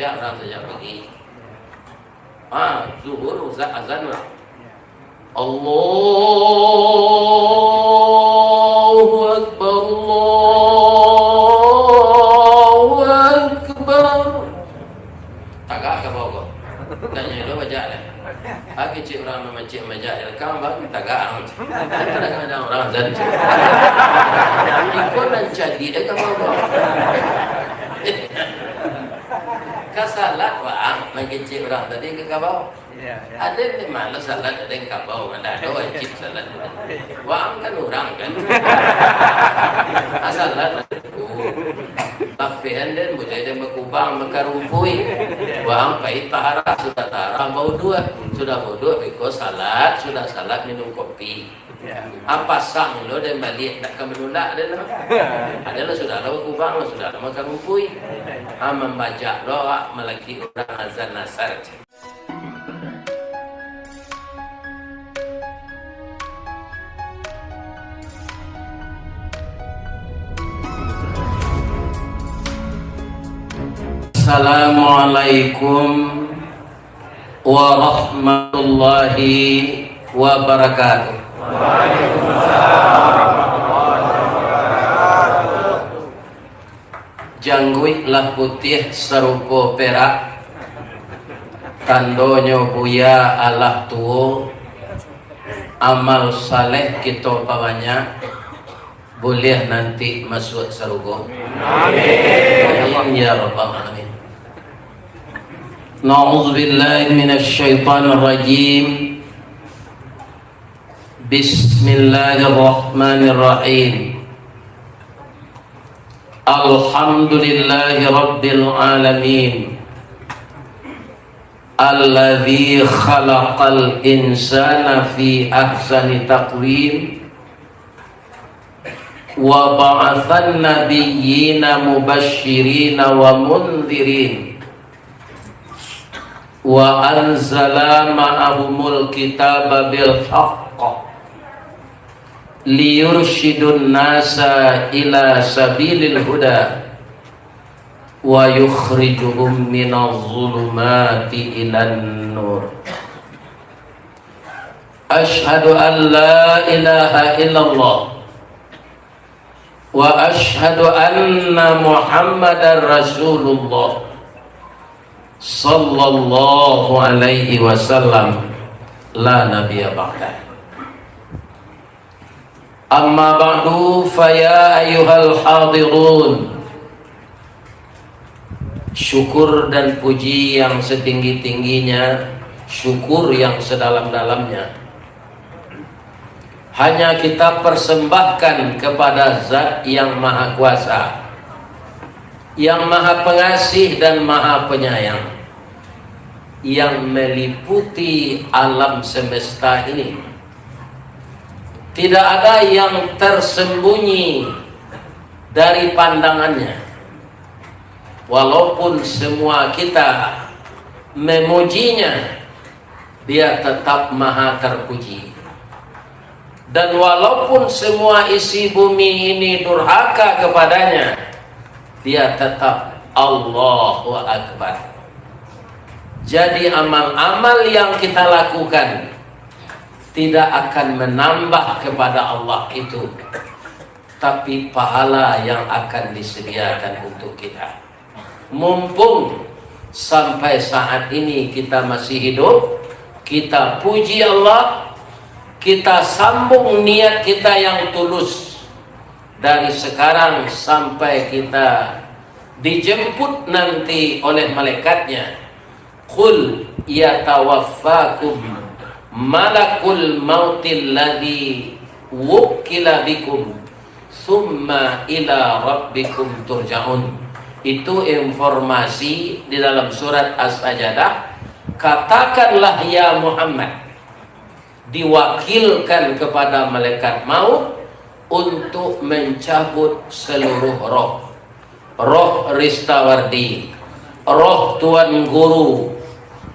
saja orang saja pergi. Zuhur azan lah. Allahu Akbar, Allahu Akbar. Tagak ke bawah. Tanya lo baca lah. Aku cik orang macam baca rekam bang tagak. Kadang ada orang azan. Ikut dan jadi dekat bawah. Kasalat wang lagi cik orang tadi ke bawah. Ada di mana salat ada yang kabau, ada wajib salat. Wang kan orang kan. Salat tapi anda boleh dia berkubang mekarumpui. Wang pahit tahara sudah tahara bau dua, sudah bau dua because salat sudah salat minum kopi. Apa sang lo dan balik tak akan menolak ada lah. Adalah sudah lo berkubang lo sudah lo mekarumpui. Membaca doa melaki orang azan nasar. Assalamualaikum warahmatullahi wabarakatuh. Jangguik lah putih serupa perak, tandonyo buya Allah tuo, amal saleh kita banyak, boleh nanti masuk surga. Amin ya rabbal alamin. Na'udzubillahi minasyaitonirrajim. Bismillahirrahmanirrahim. Alhamdulillahi rabbil alamin. Alladzi khalaqal insana fi ahsani taqwim wa ba'athan nabiyyina mubashshirina wa mundhirin wa anzala ma'ahumul kitaba bil haqq liyurshidun nasa ila sabilil huda wa yukhrijuhum minadh dhulumati ilan nur. Ashhadu an la ilaha illallah wa ashhadu anna Muhammadar Rasulullah sallallahu alaihi wasallam la nabiyya ba'da. Amma ba'du fa ya ayyuhal hadirun. Syukur dan puji yang setinggi-tingginya, syukur yang sedalam-dalamnya hanya kita persembahkan kepada Zat yang Maha Kuasa, yang Maha Pengasih dan Maha Penyayang, yang meliputi alam semesta ini. Tidak ada yang tersembunyi dari pandangannya. Walaupun semua kita memujinya, dia tetap Maha terpuji. Dan walaupun semua isi bumi ini durhaka kepadanya, dia tetap Allahu Akbar. Jadi amal-amal yang kita lakukan tidak akan menambah kepada Allah itu, tapi pahala yang akan disediakan untuk kita. Mumpung sampai saat ini kita masih hidup, kita puji Allah, kita sambung niat kita yang tulus dari sekarang sampai kita dijemput nanti oleh malaikatnya. Qul yatawaffakum malakul mautil ladzi wukila bikum summa ila rabbikum turja'un. Itu informasi di dalam surat As-Sajdah. Katakanlah ya Muhammad, diwakilkan kepada malaikat maut untuk mencabut seluruh roh. Roh Ristawardi, roh Tuan Guru,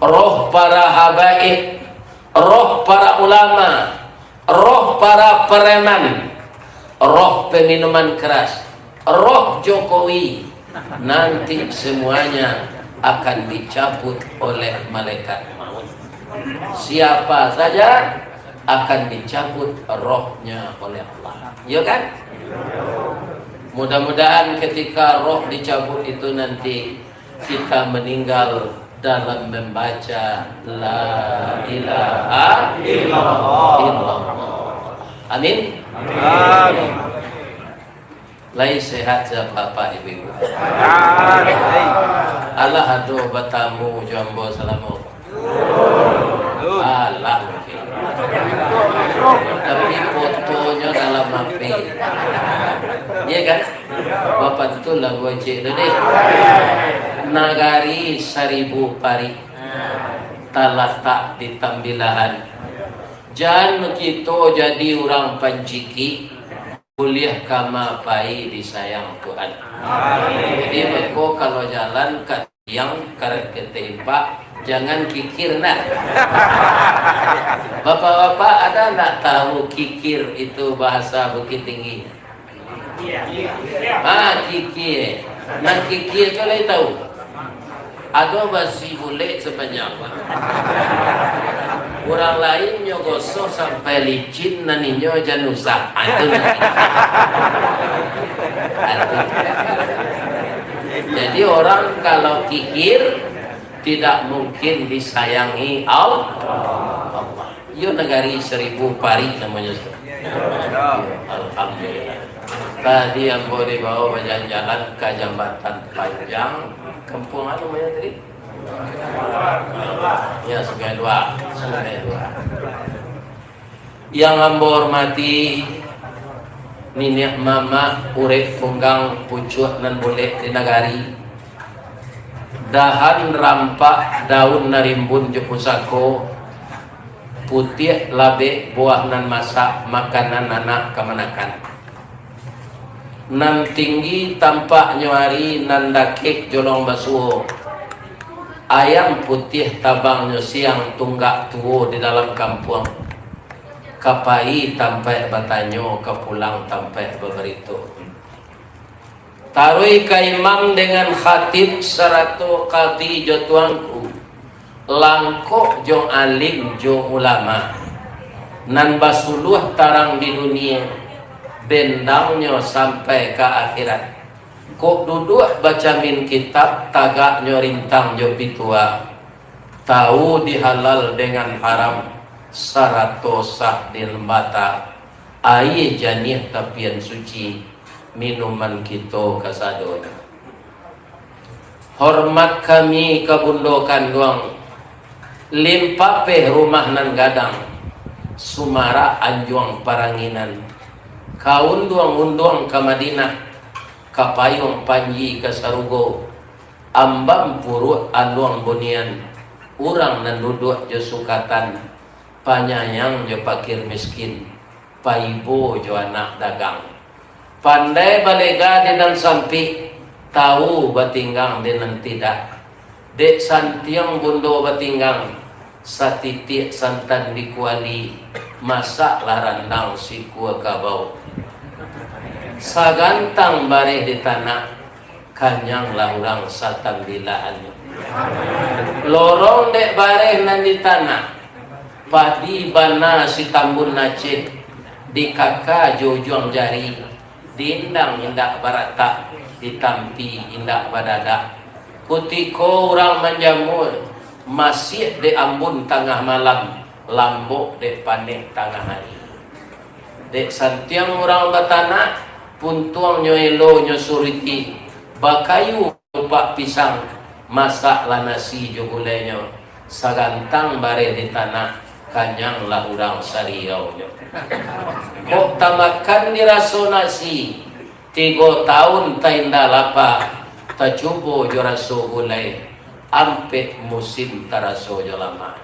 roh para habaib, roh para ulama, roh para preman, roh peminuman keras, roh Jokowi. Nanti semuanya akan dicabut oleh malaikat maut. Siapa saja akan dicabut rohnya oleh Allah. Ya kan? Mudah-mudahan ketika roh dicabut itu nanti kita meninggal dalam membaca La ilaha illallah. Amin. Amin. Lai sehat ya bapak ibu. Allah aduh batamu jambo salamu. Allah mungkin. Tapi fotonya dalam HP. Iya kan? Bapak itu lagu cik tu deh. Nagari 1000 pari talatak di tambilahan. Jangan kita jadi orang panciki, kuliah kama pai disayang Tuhan. Jadi mereka kalau jalan ke yang karet ketempak, jangan kikir nak. Bapak-bapak ada nak tahu kikir itu bahasa Bukit Tinggi? Kikir. Nah kikir kalau tahu. Ada basi boleh sebanyak. Orang lain nyogosok sampai licin naninyo janusa. Jadi orang kalau kikir tidak mungkin disayangi Allah. Yo negari 1000 pari namanya. Alhamdulillah. Tadi yang boleh bawa berjalan-jalan ke jambatan panjang. Kampung apa namanya tadi? Ya, Sungai Dua. Yang hamba hormati Ninik mama urip punggang pucuk nan boleh di nagari. Dahan rampak daun narimbun jepusako. Putih labe buah nan masak makanan anak kemanakan. Nan tinggi tampak nyuari nan dakik jolong basuh. Ayam putih tabangnya siang tunggak tuo di dalam kampung. Kapai tampai batanyo kepulang tampai beberito. Tarui ka imam dengan khatib serato kati jo tuangku. Langkok jo alim jo ulama. Nan basuluh tarang di dunia. Bendangnya sampai ke akhirat. Kok duduk baca min kitab tagaknya rintang jo pitua. Tahu dihalal dengan haram. Sarato sah di lembata. Air janih tapian suci. Minuman kita kasadonya. Hormat kami kebundokan doang. Limpapeh rumah nan gadang. Sumara anjuang paranginan. Kaunduang-unduang ke Madinah, kapayong panji ke Sarugo, ambam purut aluang bunian, urang nan duduk jo sukatan, panyayang jo pakir miskin, paibo jo anak dagang. Pandai balega dengan sampi, tahu batinggang dengan tidak. Dek santiang bundo batinggang, satitik santan dikuali, masak larandang si kuah kabau. Sagantang bareh di tanah, kanyang laurang satambilaannya. Lorong dek bareh nan di tanah, padi bana si tambun nacit, di kakak jojuang jari, dindang indak barata, ditampi indak badada. Kutiko orang menjamur, masih di ambun tengah malam, lambok dek panik tengah hari. Dek santiang orang batana, puntuang nyoelo nyosuriti, bakayu pak pisang, masak lah nasi jogulenya, sagantang bare di tanah, kanyang lah urang sariau. Kok tamakan diraso nasi, 3 tahun tainda lapa, tacubo joraso gulai, ampe musim taraso jolama.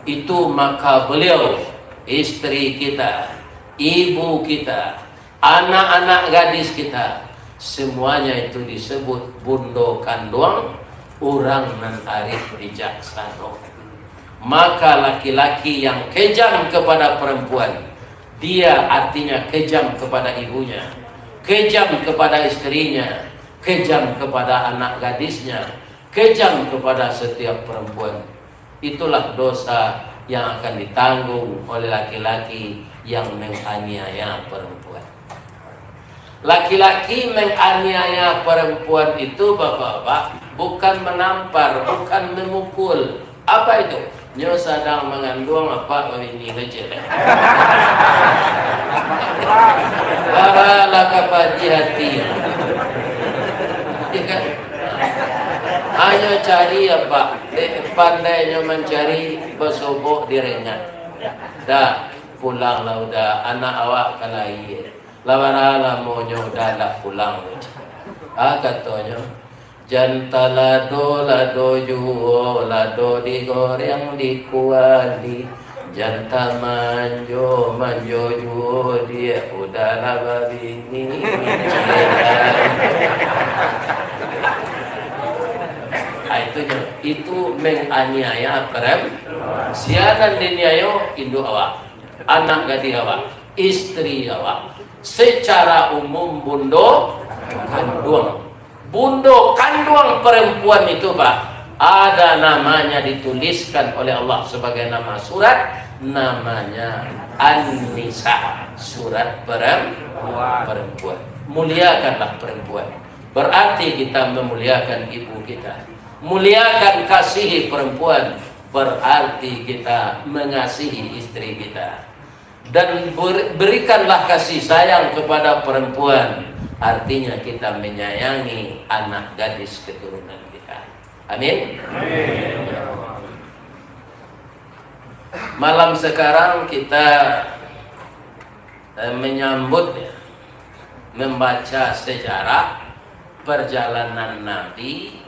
Itu maka beliau, istri kita, ibu kita, anak-anak gadis kita, semuanya itu disebut bundo kanduang, orang nan arif bijaksana. Maka laki-laki yang kejam kepada perempuan, dia artinya kejam kepada ibunya, kejam kepada istrinya, kejam kepada anak gadisnya, kejam kepada setiap perempuan. Itulah dosa yang akan ditanggung oleh laki-laki yang menganiaya perempuan. Laki-laki menganiaya perempuan itu, bapak-bapak, bukan menampar, bukan memukul. Apa itu? Nyo sedang mengandung apa? Oh, ini kecil. Para kapati hati. Ya kan? Hanya cari apa? Pandainya mencari bersobok direngat. Dah pulanglah udah anak awak kalai. Lawarala monyo dah pulang. Katanya janta lado juo lado digoreng dikuali. Janta manjo juo dia udah laba bini. Itu menganiaya perempuan. Siaran diniayo induk awak, anak gadis awak, istri awak. Secara umum bundo kanduang perempuan itu, Pak, ada namanya dituliskan oleh Allah sebagai nama surat, namanya An-Nisa, surat perempuan. Muliakanlah perempuan. Berarti kita memuliakan ibu kita. Muliakan kasihi perempuan, berarti kita mengasihi istri kita. Dan berikanlah kasih sayang kepada perempuan, artinya kita menyayangi anak gadis keturunan kita. Amin. Malam sekarang kita menyambut, membaca sejarah perjalanan Nabi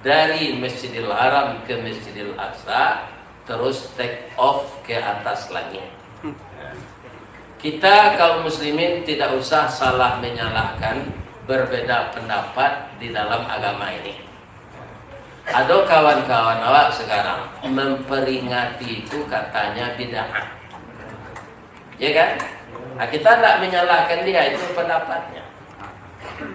dari Masjidil Haram ke Masjidil Aqsa, terus take off ke atas langit. Kita kaum muslimin tidak usah salah menyalahkan berbeda pendapat di dalam agama ini. Ada kawan-kawan awak sekarang memperingati itu katanya bid'ah, ya kan? Nah, kita tidak menyalahkan dia, itu pendapatnya.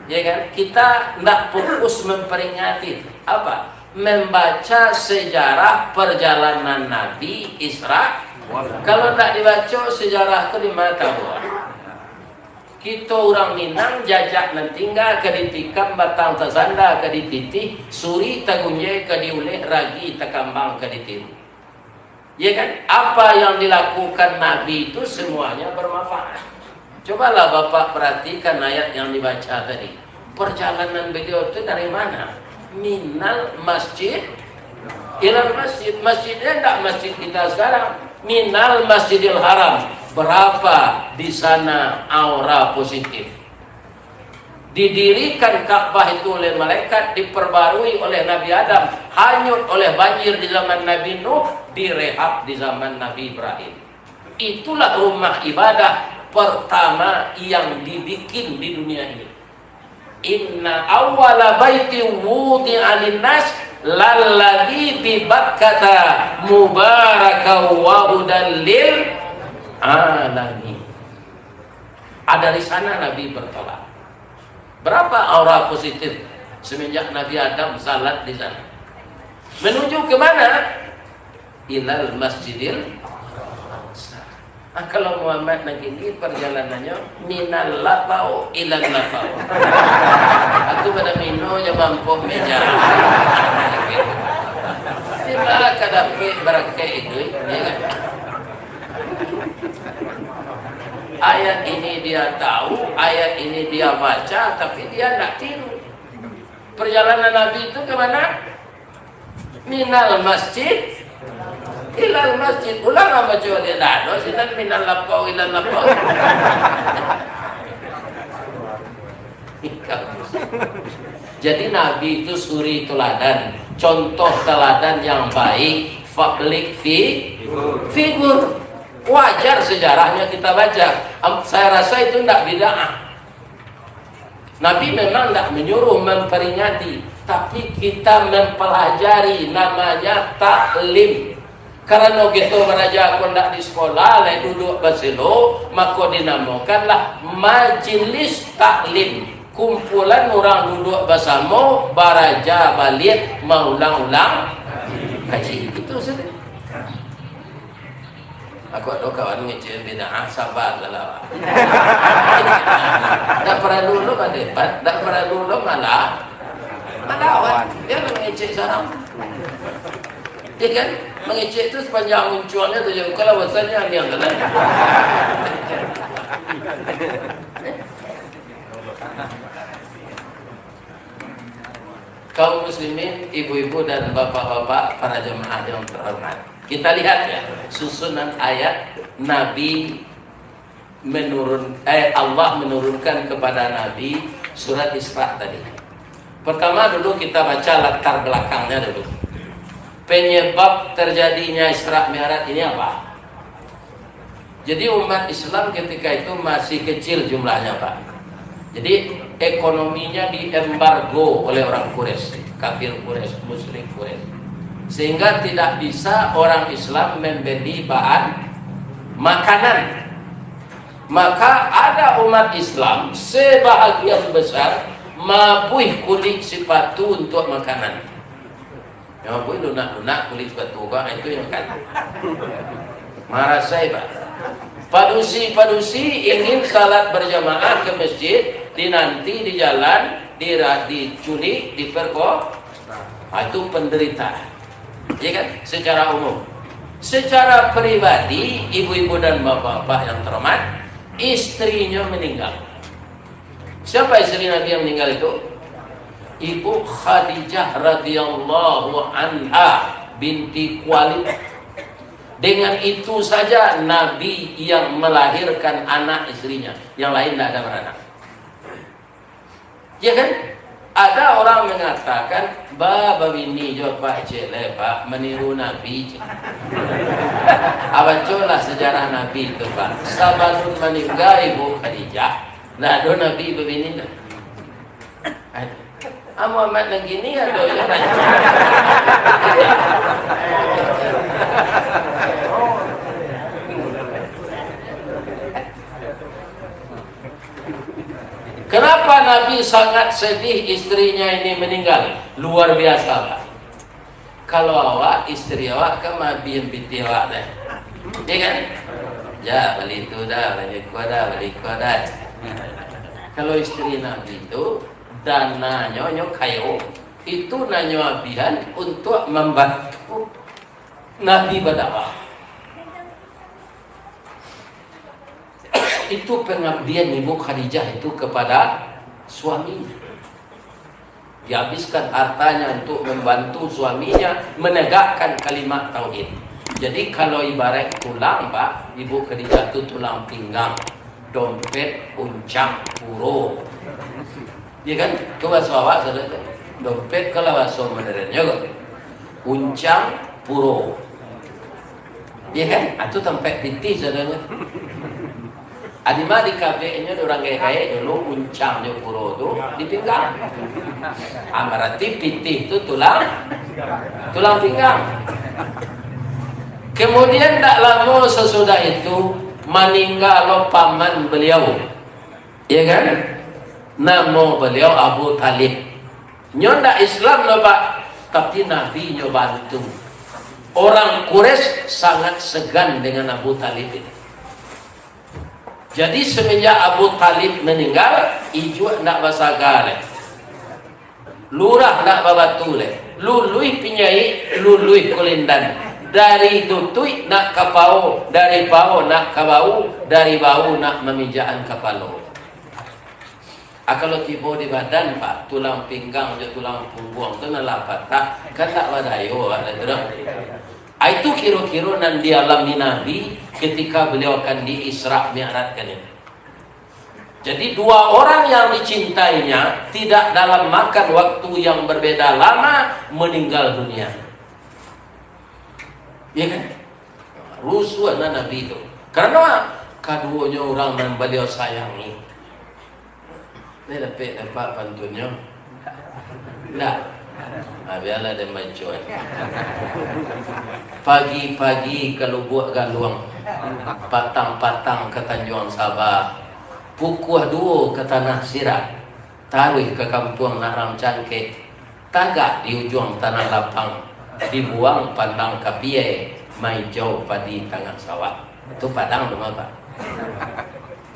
Ya kan? Kita tidak fokus memperingati. Apa? Membaca sejarah perjalanan Nabi Isra. Kalau tidak dibaca sejarah ke di mata buah. Kita orang Minang jajak nantingga ke ditikam batang tasanda ke dititih suri tagunye ke diuleh ragi takambang ke ditiru. Ya kan? Apa yang dilakukan Nabi itu semuanya bermanfaat. Cobalah Bapak perhatikan ayat yang dibaca tadi. Perjalanan beliau itu dari mana? Minal masjid ilal masjid. Masjidnya tidak masjid kita sekarang. Minal Masjidil Haram. Berapa di sana aura positif? Didirikan Ka'bah itu oleh malaikat, diperbarui oleh Nabi Adam, hanyut oleh banjir di zaman Nabi Nuh, direhab di zaman Nabi Ibrahim. Itulah rumah ibadah pertama yang dibikin di dunia ini. Inna awwala baiti wudi'a linnas lalladzi bi Bakkata mubaraka wa hudan lil alamin. Dari sana Nabi bertolak. Berapa aura positif semenjak Nabi Adam salat di sana? Menuju ke mana? Ilal Masjidil Aqsa. Kalau Muhammad ini perjalanannya minal lapau ilal lapau. Aku pada mino yang mampu meja. Tiba kadapi barakai itu, ya kan? Ayat ini dia tahu, ayat ini dia baca, tapi dia tidak tiru. Perjalanan Nabi itu kemana? Minal masjid ilal masjid. Ulang apa coba dia dado, sinan minal lapau ilal lapau. Jadi Nabi itu suri teladan, contoh teladan yang baik, public figur. Wajar sejarahnya kita baca. Saya rasa itu tidak bid'ah. Nabi memang tidak menyuruh memperingati, tapi kita mempelajari, namanya taklim. Karena kita belajar kondak di sekolah, lain duduk basilo, maka dinamakanlah majelis taklim. kumpulan orang duduk bersama, baraja balik, mengulang-ulang kaji. Itu saja. Aku ada kawan ngecil bid'ah, sabar lah. Tak perlu lo berdebat, tak perlu lo malah awak. Dia mengecek sarang. Dia kan mengecek itu sepanjang munculnya tu je. Kalau bahasanya yang kata. Kaum muslimin, ibu-ibu dan bapak-bapak, para jemaah yang terhormat. Kita lihat ya, susunan ayat Nabi Allah menurunkan kepada Nabi surat Isra tadi. Pertama dulu kita baca latar belakangnya dulu. Penyebab terjadinya Isra Mi'raj ini apa? Jadi umat Islam ketika itu masih kecil jumlahnya, Pak. Jadi ekonominya diembargo oleh orang Quraisy, kafir Quraisy, musyrik Quraisy. Sehingga tidak bisa orang Islam membeli bahan makanan. Maka ada umat Islam sebahagian besar mabuih kulit sepatu untuk makanan. Yang mabuih lunak-lunak kulit sepatu kan itu yang kan. Marah saya, Pak. Padusi ingin salat berjamaah ke masjid, dinanti di jalan, diculik, diperkosa. Itu penderitaan. Ya kan? Secara umum. Secara pribadi, ibu-ibu dan bapak-bapak yang terhormat, istrinya meninggal. Siapa istri Nabi yang meninggal itu? Ibu Khadijah radhiyallahu anha binti Khuwailid. Dengan itu saja Nabi yang melahirkan anak istrinya, yang lain tidak ada beranak. Ya kan? Ada orang mengatakan, Baba ini jo Pak Cele Pak meniru Nabi. Abacolah sejarah Nabi itu Pak. Sabanun meninggal Ibu Khadijah. Nah, do Nabi begini dah. Muhammad yang gini ada yang Kenapa Nabi sangat sedih istrinya ini meninggal? Luar biasa, Pak. Kalau awak, istri awak kan mabiin binti awak dah. Ya kan? Ya, beli itu dah, beli kuah dah. Kalau istri Nabi itu dananya kayu, itu nanya abihan untuk membantu Nabi berdakwah. Itu pengabdian Ibu Khadijah itu kepada suaminya. Dihabiskan hartanya untuk membantu suaminya menegakkan kalimat tauhid. Jadi kalau ibarat tulang, Pak, Ibu Khadijah itu tulang pinggang, dompet, uncang, puro. Ya kan? Coba suawak saudara. Dompet kalau bahasa modernnya juga. Uncang, puro. Ya kan? Itu tempat piti saudara. Adima di KBN-nya orang kaya dulu uncangnya puro itu di pinggang. Berarti piti itu tulang pinggang. Kemudian tak lama sesudah itu meninggal paman beliau. Ya kan? Nama beliau Abu Talib. Nyonya Islam loh Pak, tapi Nabi nyo bantu. Orang Quraisy sangat segan dengan Abu Talib ini. Jadi semenjak Abu Talib meninggal, ijo nak basagale. Lurah nak babatu le. Lului pinyai, lului kulindan. Dari tutui nak kapau, dari pau nak kabau, dari bau nak memijaan kapalo. Kalau tiba di badan Pak, tulang pinggang je tulang punggung tu nak patah, kan tak badayo ada terang. Itu kira-kira nan dialami Nabi ketika beliau akan di Isra Mi'rajkan ini. Jadi dua orang yang dicintainya tidak dalam makan waktu yang berbeda lama meninggal dunia. Ya kan? Rusuh Nabi itu. Karena keduanya orang yang beliau sayangi. Ini dapat pantunnya. Tidak. Biarlah dia mencuat. Pagi-pagi ke Lubuk Galuang, patang-patang ke Tanjung Sabah, Pukuh 2 ke Tanah Sirat, taruh ke kampung Naram Cangkeh, tagak di ujung tanah lapang, dibuang pandang kapie, mai jauh padi tengah sawah. Itu padang rumah Pak.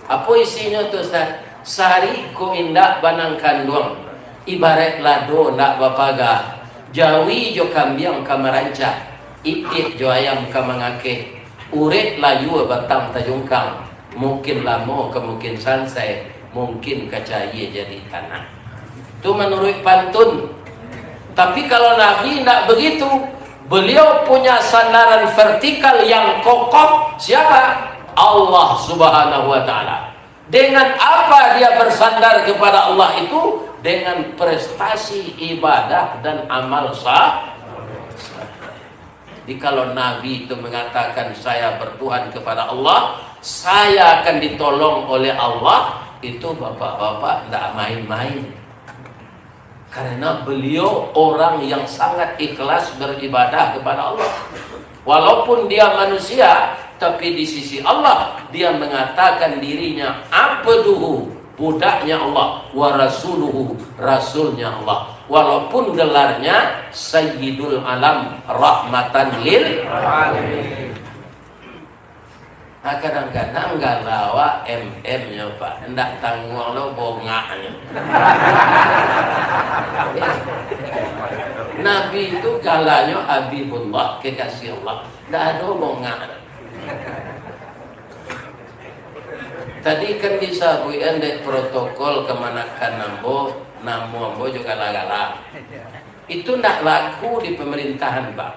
Apa isinya tu Ustaz? Sehari ko indak banang kandung, ibarat lado nak bapaga, jawi jo kambiang kamaranca, itik jo ayam kamangake, uret layu batang tajungkang, mungkin lamo kemungkin sansai, mungkin kacaya jadi tanah. Itu menurut pantun. Tapi kalau Nabi tidak begitu, beliau punya sandaran vertikal yang kokoh. Siapa? Allah Subhanahu wa Ta'ala. Dengan apa dia bersandar kepada Allah itu? Dengan prestasi ibadah dan amal sah. Jadi kalau Nabi itu mengatakan saya bertuhan kepada Allah, saya akan ditolong oleh Allah, itu bapak-bapak tidak main-main. Karena beliau orang yang sangat ikhlas beribadah kepada Allah. Walaupun dia manusia, tapi di sisi Allah dia mengatakan dirinya abduhu, budaknya Allah, wa rasuluhu, rasulnya Allah. Walaupun gelarnya Sayyidul Alam, rahmatan lil alamin. Nah, kadang-kadang galawa MM-nya Pak, hendak tanggung lo bongaknya. Nabi itu galanya Habibullah, kekasih Allah, tidak ada bongak. Tadi kan disabuin dek protokol kemanakan nambo juga gala. Itu tidak laku di pemerintahan Pak.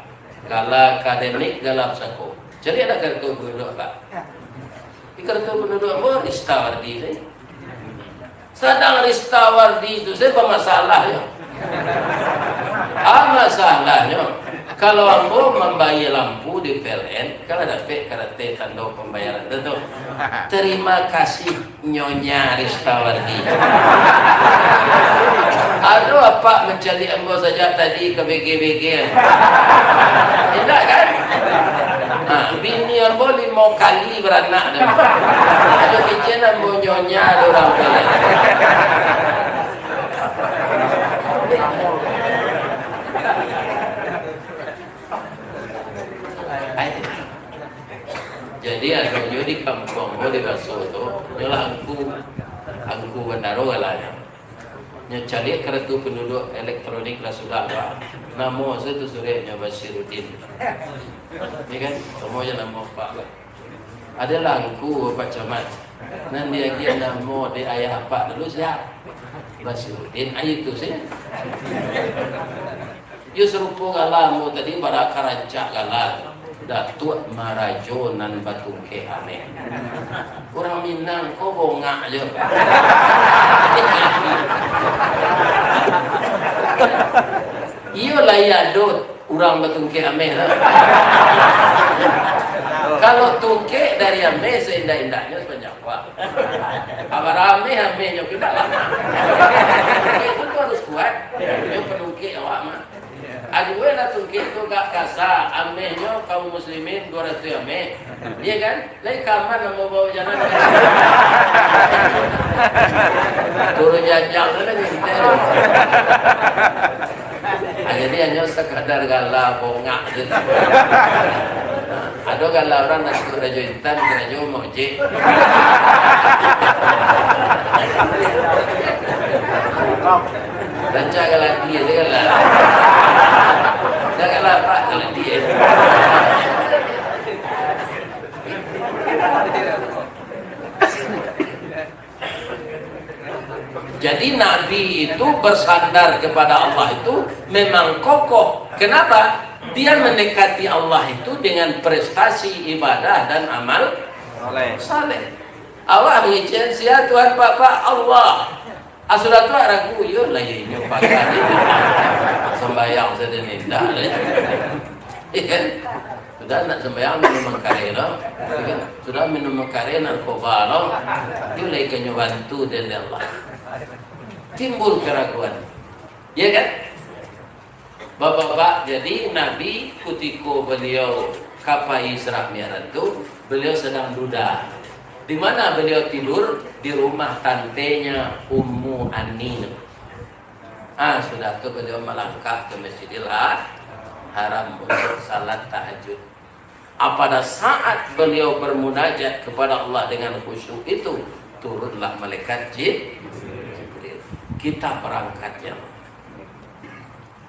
Gala akademik, gala psako. Jadi ada kartu penduduk Pak. Di kartu penduduk apa? Ristawardi saya. Sedang Ristawardi itu saya bermasalahnya. Masalahnya kalau ambo membayar lampu di PLN, kalau dapat karate tanda pembayaran itu. Terima kasih Nyonya Ristawardi. Aduh apa mencari ambo saja tadi ke BG-BG. Tidak kan? Nah, bini ambo 5 kali beranak dah. Ada kecil ambo Nyonya ada orang PLN. Jadi ada di kampung di Basoto, nyolah angku bandaro galanya. Nyacali kartu penduduk elektronik lah sudah Pak. Nama saya tu surenya Basiruddin. Ini kan semuanya nama Pak. Ada langku Pak Camat. Nanti lagi nama di ayah Pak dulu siapa? Basiruddin. Ayah itu saya. Yo serupa galamu tadi pada karancak galah. Datuk Marajonan Batungke Ame. Orang Minang kok bongak aja. Iyo layak dot orang Batungke Ame. Kalau tungke dari Ame seindah-indahnya sepenjangwa. Kabar Ame-nya kita lama. Itu tuh harus kuat. Itu penungke awak mah. Aduh lah tungki itu gak kasar, amehnya kaum muslimin 200 ameh, iya kan? Lain kamar mau bawa jalan. Turun jajang lah gitu. Jadi hanya sekadar galau bongak gitu. Ada galau orang nasi rajo intan, rajo moji. Dan jaga lagi ya segala. Janganlah Pak kalau dia. Jadi Nabi itu bersandar kepada Allah itu memang kokoh. Kenapa? Dia mendekati Allah itu dengan prestasi ibadah dan amal saleh. Awak mengizinkan siapa Tuhan Bapak Allah. Sudah tu ragu yo lah ini pakai sembahyang sedenita lah. Ikan sudah nak sembahyang minum karena, sudah minum karena narkoba lo, dia lagi kenyo bantu dari Allah. Timbul keraguan, ya kan? Bapak-bapak, jadi Nabi ketika beliau kapai Isra Mi'raj itu beliau sedang duda. Di mana beliau tidur? Di rumah tantenya Ummu Anin. Sudah itu beliau melangkah ke Masjidil Haram untuk salat tahajud. Pada saat beliau bermunajat kepada Allah dengan khusyuk itu, turunlah malaikat Jibril. Kita berangkatnya.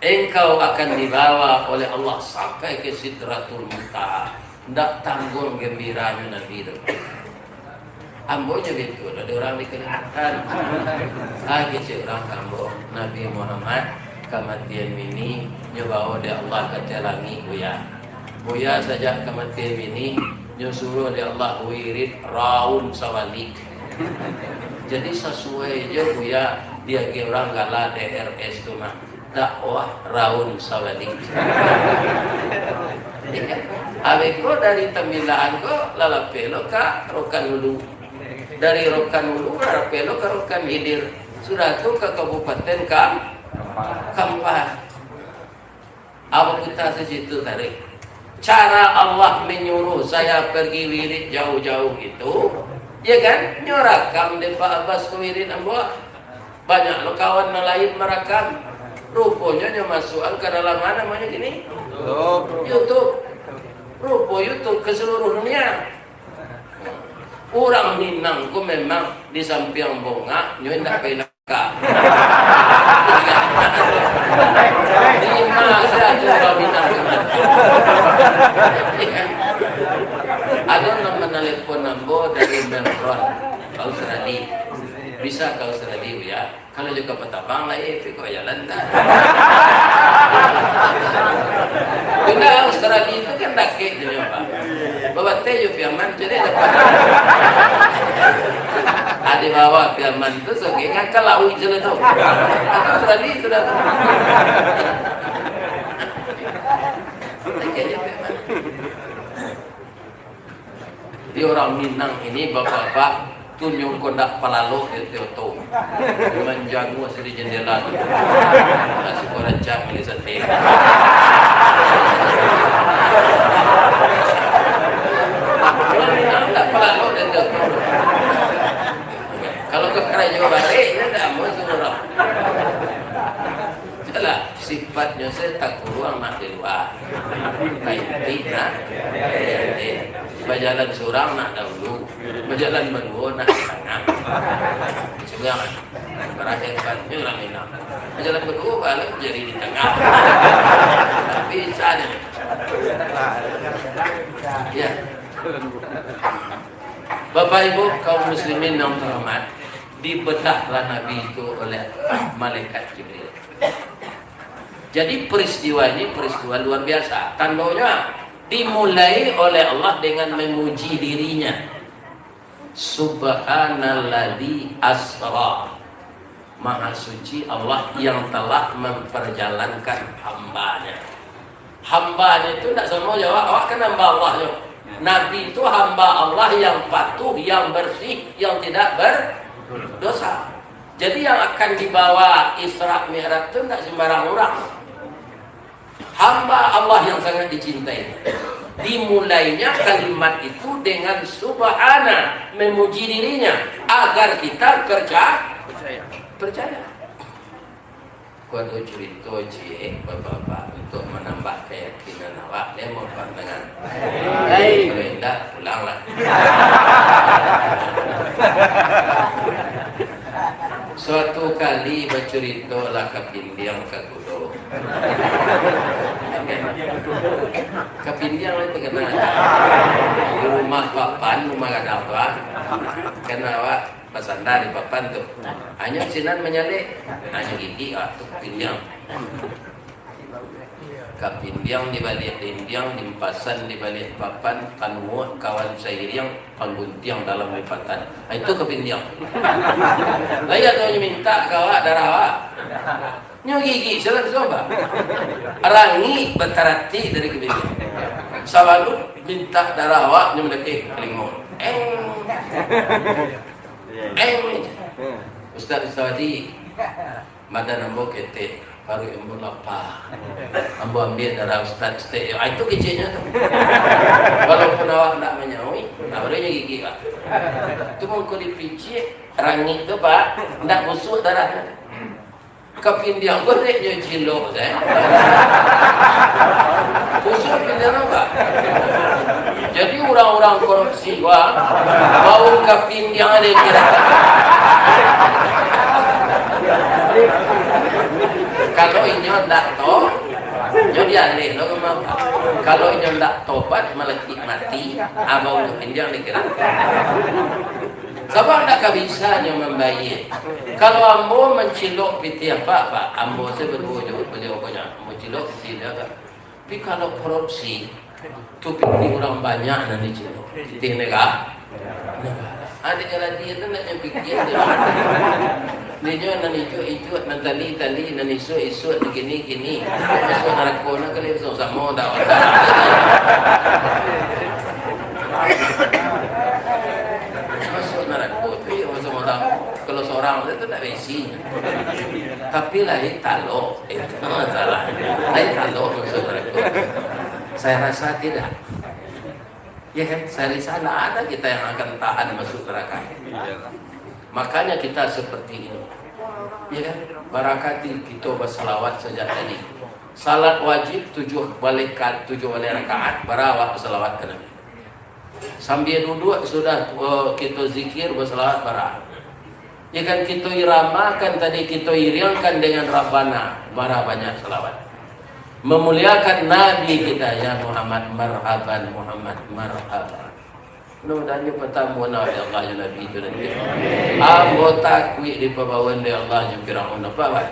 Engkau akan dibawa oleh Allah sampai ke Sidratul Muntaha. Tidak tanggung gembiranya Nabi itu. Ambonya betul, ada orang dikelihatan. Kecil orang kambo Nabi Muhammad kematian ini nyoba oleh Allah kecelangi Buya saja kematian ini nyusuruh oleh Allah wirid raun sawalik. Jadi sesuai aja Buya dia ke orang gala DRS tu mah dakwah raun sawalik. Abeko dari temilaan ko lalapelo ka rokan hulu. Dari rokan hulu lalapelo ka rokan hilir. Sudah tu ke Kabupaten Kampar. Apa kita sesitu tarik. Cara Allah menyuruh saya pergi wirid jauh-jauh itu, ya kan? Nyorakam di Pak Abbas ke wirid ambo. Banyak lo kawan lain merakam. Rupanya masukkan ke dalam mana namanya gini? YouTube. Rupa YouTube ke seluruh dunia. Orang Minang ku memang di samping bonga, nyo hendak pelaka. Di masa orang Minang ada nama telepon nambo dari Melbourne, Australia. Bisa ke Australia ya? Kalau juga petabang lah kok ya lantai. Benda Australia itu kan dakik je Pak. Bawa teh yo Firman jadi dapat. Ada bawa Firman tu soge kan kalau je tu. Australia sudah tu. Di orang Minang ini bapak-bapak tunjuk kondak palalo itu tu menjagu di jendela tu masih korancang ini sate. Tak palalo itu. Kalau ke kerajaan Jawa Barat ya tak mau suruh. Jelas sifatnya saya tak keluar nak di luar. Kayak tidak. Berjalan seorang nak dahulu, berjalan berdua nak di tengah. Sebenarnya berakhirnya orang Minang. Berjalan berdua balik jadi di tengah. Tapi sana. Ya. Bapak Ibu kaum muslimin yang terhormat, dibedahlah Nabi itu oleh malaikat Jibril. Jadi peristiwa ini peristiwa luar biasa. Tandanya dimulai oleh Allah dengan memuji dirinya. Subhanalladzi asra. Maha suci Allah yang telah memperjalankan hambanya. Hambanya itu tidak semua jawab, awak kan hamba Allah. Nabi itu hamba Allah yang patuh, yang bersih, yang tidak berdosa. Jadi yang akan dibawa Isra Mi'raj itu tidak sembarang orang. Hamba Allah yang sangat dicintai. Dimulainya kalimat itu dengan subhana, memuji dirinya agar kita percaya. Kuadu cerita cik bapak-bapak untuk menambah keyakinan awak, dia mau pandangan. Kalau tidak pulanglah. Suatu kali bercerita lah Kapindiang ke Kudo. Kapindiang itu kena di rumah papan, rumah kadang-kadang. Kenapa pasanda di papan tu? Hanya sinan menyalik, hanya gigi tu Kapindiang. Kapindiang di balik dindiang, dimpasan di balik papan, kanuot kawan sairiang, pangguntiang dalam lipatan. Itu Kapindiang. Layak tu minta kawak darah awak. Nyo gigi salah coba. Rangi bertarati dari Kapindiang. Sawalut minta darah awak nyo mendekik kelingon. Ustaz Sawadi madan ambo kete baru ambo lapar. Ambo ambil darah Ustaz stay. Itu kecilnya tu. Walaupun awak nak menyawi, awaknya gigi lah. Itu mau kau dipicik, rangit tu pak, ndak busuk darahnya. Kepindiang kau dia cilok saya. Busuk pindiang apa? Jadi orang-orang korupsi wah, bau kepindiang dia kira. Kalau inyo ndak to, inyo dialih lo kemana? Kalau inyo ndak tobat malah mati, abau kepindiang dia kira. Sebab tak bisa yang membayar. Kalau ambo mencilok piti apa, ambo saya berwujud beliau punya mencilok piti dia kan. Tapi kalau korupsi, tu piti orang banyak nanti cilok. Piti negara. Ada lagi itu nak yang pikir tu. Dia nak ijo nak tali nak isu gini. Masuk narakona kali sama dah. Kalau seorang itu tak besi, tapi lain talok itu masalah. Lain talok maksud mereka. Saya rasa tidak. Ya kan, saya rasa ada kita yang akan tahan masuk neraka. Makanya kita seperti ini. Ya kan, barakati kita berselawat sejak tadi. Salat wajib 7 rakaat, barawak berselawat ke Nabi. Sambil duduk sudah kita zikir berselawat barawak. Ya kan kita iramakan tadi, kita iringkan dengan Rabbana, marah banyak selawat. Memuliakan Nabi kita, ya Muhammad marhaban, Muhammad marhaban. Mudah-mudahan pertama Nabi Allah ya Nabi itu nanti. Ambo takwi di pembawaan di Allah ya Firaun apa pak?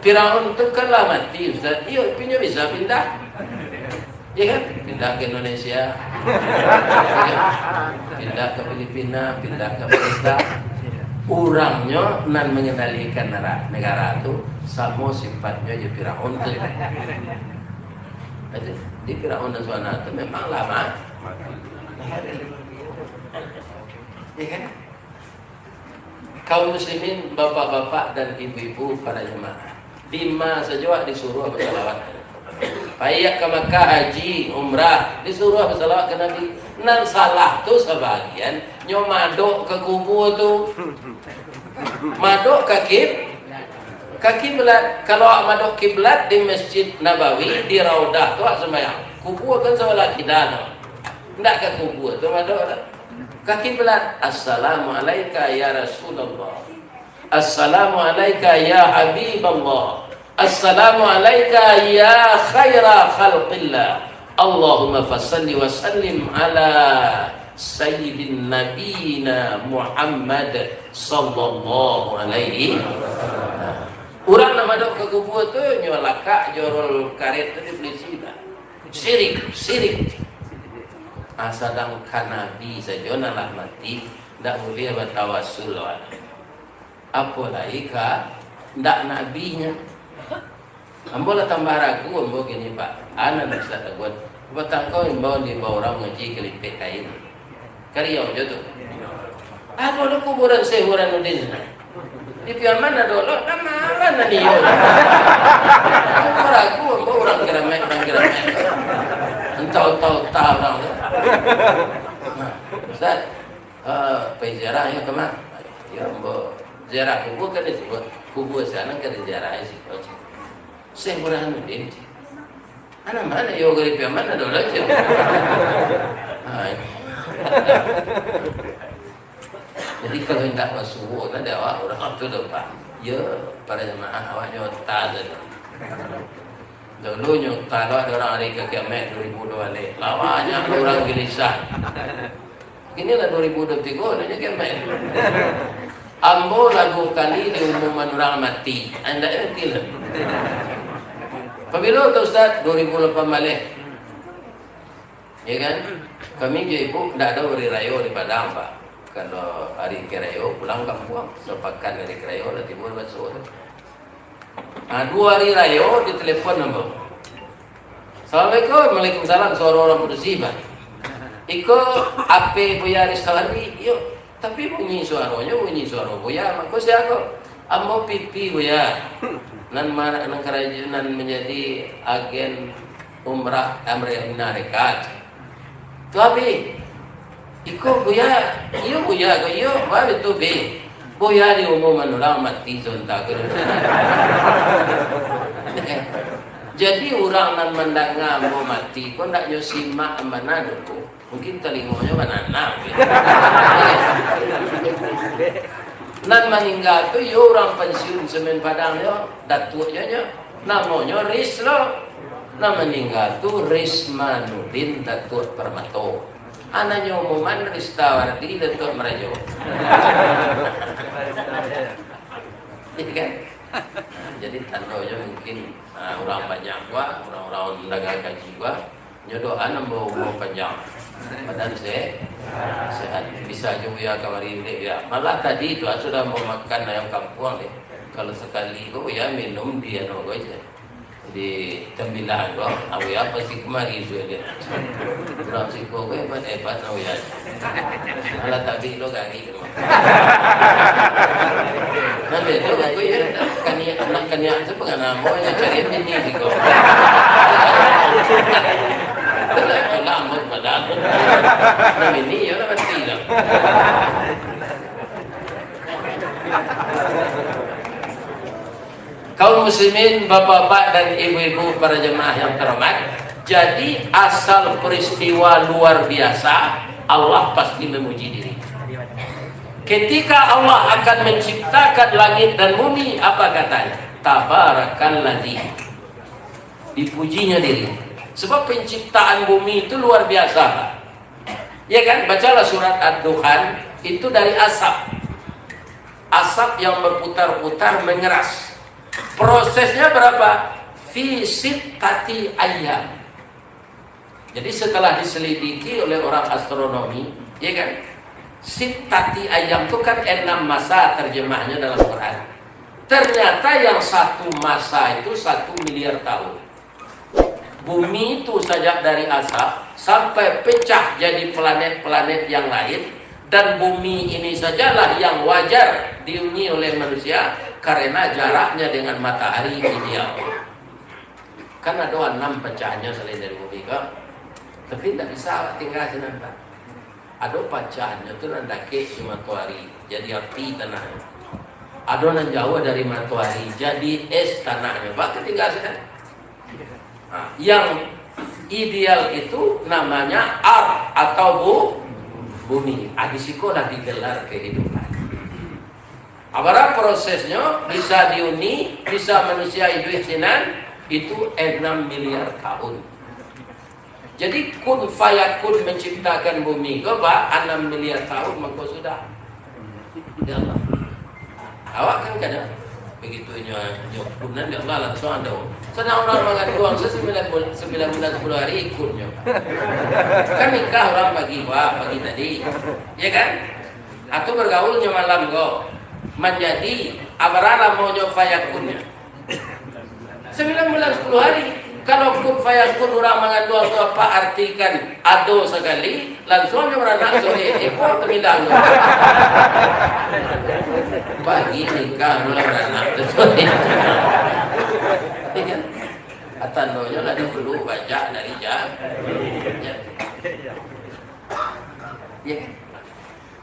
Firaun itu kan lah mati Ustaz. Iya, punya bisa pindah. Ya kan? Pindah ke Indonesia, pindah ke Filipina, pindah ke Amerika. Orangnya nan mengendalikan negara itu sama sifatnya je Firaun tu. Di Firaun dan Suana itu memang lama. Ya kan? Kaum muslimin, bapak-bapak dan ibu-ibu para jemaah, 5 saja disuruh bersalawat. Payah ke Makkah haji, umrah, disuruh bersalawat ke Nabi. Nan salah tu sebagian nyo madok ke kubur tu. Madok ke kiblat. Kalau madok kiblat di Masjid Nabawi, di Raudah tu sembahyang. Kubur kan salat kita. Ndak ke kubur tu madok ke kiblat. Assalamualaikum ya Rasulullah. Assalamualaikum ya Habiballah. Assalamualaikum ya khaira khalqillah. Allahumma fasalli wa sallim ala sayyidin nabiyina Muhammad sallallahu alaihi. Orang nak masuk ke kubur tu nyolakak jorol karet tu dibeli sida. Sirik. Sedangkan Nabi saja nak mati tak boleh bertawassul. Apalagi ndak nabinya. Ambo lah tambah ragu, ambo gini pak, anak bisa takut. Batang kau yang bawa di bawah orang ngaji kelipet kain, karya je tu. Aku ada kuburan Syekh Burhanuddin. Di pihak mana dulu? Nama mana dia? Aku ragu, ambo orang keramat. Entah orang tu. Ustaz, pergi ziarah ya kemana? Ya ambo ziarah kubur kan disebut kubur sana kan ziarah sih. Syekh Burhanuddin. Anak mana yoga di pihak mana dulu aja. Jadi kalau hendak masuk nanti awak orang tu depan. Ya para jemaah awak nyota saja. Dulu nyota ada orang hari ke kiamat 2002 ni. Lawanya orang gelisah. Inilah 2023 nanya kiamat. Ambo lagu kali di umuman orang mati. Anda erti lah. Apabila tu Ustaz 2008 balik. Ya kan? Kami je ibu tidak ada hari raya di Padang pak. Kalau hari raya pulang kampung, sepakan hari raya dah timur masuk. 2 hari raya di telefon nombor. Assalamualaikum, Waalaikumsalam, suara orang musibah. Iko ape buya risawari, yuk. Tapi bunyi suara buya, maka siapa? Ambo pipi buya. Nan kerajaan menjadi agen umrah Amerika. Tu api Iko buya, iyo, ba itu be. Buya di umuman orang mati zonta ke. Jadi orang nan mendengar mau mati, kau nak simak mana dulu. Mungkin telingonya banana. Nan meninggal tu, yo orang pensiun semen padang yo, datuknya namanya Rislo. Nan meninggal tu Rismanudin Datuk Permato. Anaknya umuman Ristawardi Datuk Merajo. Iya kan? Jadi tandanya mungkin orang banyak gua, orang-orang dagang gaji gua, nyodohan mau panjang. Badan sehat, bisa juga ya kamari ini ya. Malah tadi itu sudah mau makan ayam kampung deh. Kalau sekali gua ya minum dia no gua aja. Di tembilan gua, aku ya pasti kemari juga dia. Kurang siko gua hebat no ya. Malah tadi lo gak gitu. Nanti itu aku ya kania itu pengen mau ya cari ini gitu. Tidak lambat padahal. Nah ini ya lah mati lah. Kaum muslimin, bapak-bapak dan ibu-ibu para jemaah yang terhormat, jadi asal peristiwa luar biasa, Allah pasti memuji diri. Ketika Allah akan menciptakan langit dan bumi, apa katanya? Tabarakalladzi. Dipujinya diri. Sebab penciptaan bumi itu luar biasa. Ya kan? Bacalah surat Ad-Dukhan, itu dari asap. Asap yang berputar-putar mengeras. Prosesnya berapa? Fi sittati ayyam. Jadi setelah diselidiki oleh orang astronomi, ya kan? Sittati ayyam itu kan 6 masa terjemahnya dalam Quran. Ternyata yang satu masa itu 1 miliar tahun. Bumi itu saja dari asap sampai pecah jadi planet-planet yang lain, dan bumi ini sajalah yang wajar dihuni oleh manusia karena jaraknya dengan matahari ideal. Kan ada 6 pecahannya selain dari bumi kan? Tapi tidak bisa tinggal di sana. Ada pecahannya itu nandake di matahari jadi api tanahnya. Ada yang jauh dari matahari jadi es tanahnya. Bahkan tinggal di sana. Nah, yang ideal itu namanya ar atau bumi. Adisikolah digelar kehidupan. Apabila prosesnya bisa dihuni, bisa manusia hidup sinan, itu 6 miliar tahun. Jadi kun fayakun menciptakan bumi, coba 6 miliar tahun maka sudah. Ya Allah. Awak kan kadang begitunya nyokunan ya Allah langsung ada. Senang orang makan uang 9 bulan 10 hari ikunnya. Kan nikah orang pagi tadi, ya kan? Atau bergaulnya malam go. Menjadi abarala mau nyoba yakunnya 9 bulan 10 hari. Kalau kun fayakun orang mengandung atau apa artikan ado sekali langsung dia beranak sore ekor terbilang pagi nikah mulai beranak sore atanonya lah dulu baca dari jam ya.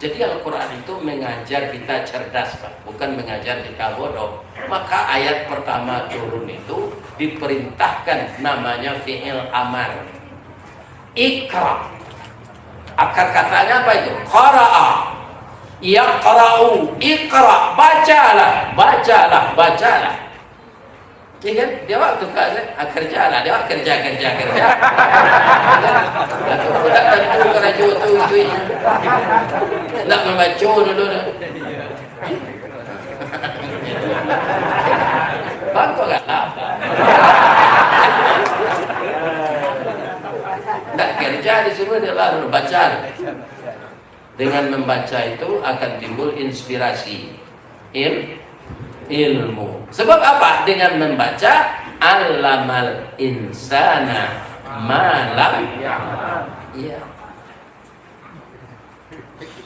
Jadi Al-Quran itu mengajar kita cerdas, Pak, bukan mengajar kita bodoh. Maka ayat pertama turun itu diperintahkan namanya fi'il amar. Ikra. Akar katanya apa itu? Qara'a. Yaqra'u. Ikra. Bacalah. Ya kan? Dia waktu kerja lah, dia kerja. Tidak tentu kerja tu cuy. Nak membaca dulu. Bantu kan? Tidak kerja disuruh dia lalu baca. Dengan membaca itu akan timbul inspirasi. Ilmu. Sebab apa? Dengan membaca allamal insana malam. Iya.